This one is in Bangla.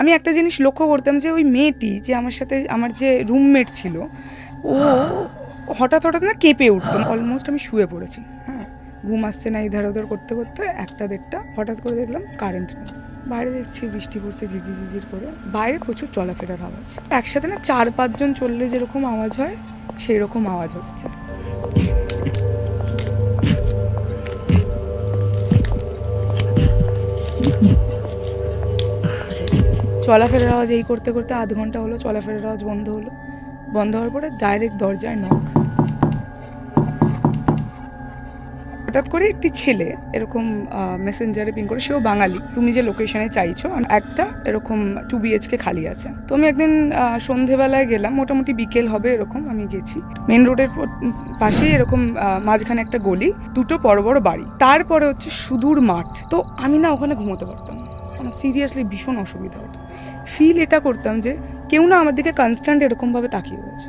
আমি একটা জিনিস লক্ষ্য করতাম যে ওই মেয়েটি যে আমার সাথে আমার যে রুমমেট ছিল ও হঠাৎ হঠাৎ না কেঁপে উঠতাম। অলমোস্ট আমি শুয়ে পড়েছি, হ্যাঁ, ঘুম আসছে না, ইধার ওধার করতে করতে 1টা 1:30 হঠাৎ করে দেখলাম কারেন্ট নেই। বাইরে দেখছি বৃষ্টি পড়ছে ঝিঝি ঝিঝির করে, বাইরে প্রচুর চলাফেরার আওয়াজ, একসাথে না 4-5 জন চললে যেরকম আওয়াজ হয় সেই রকম আওয়াজ হচ্ছে। চলাফেরার আওয়াজ এই করতে করতে আধ ঘন্টা হলো, চলাফেরার আওয়াজ বন্ধ হলো। বন্ধ হওয়ার পরে ডাইরেক্ট দরজায় নক। হঠাৎ করে একটি ছেলে এরকম মেসেঞ্জারে পিং করে, সেও বাঙালি, তুমি যে লোকেশনে চাইছো একটা এরকম 2 BHK খালি আছে। তো আমি একদিন সন্ধেবেলায় গেলাম, মোটামুটি বিকেল হবে এরকম, আমি গেছি। মেন রোডের পাশেই এরকম মাঝখানে একটা গলি, 2টো বড় বড় বাড়ি, তারপরে হচ্ছে সুদূর মাঠ। তো আমি না ওখানে ঘুমোতে পারতাম না, আমার সিরিয়াসলি ভীষণ অসুবিধা হতো। ফিল এটা করতাম যে কেউ না আমার দিকে কনস্ট্যান্ট এরকমভাবে তাকিয়ে রয়েছে।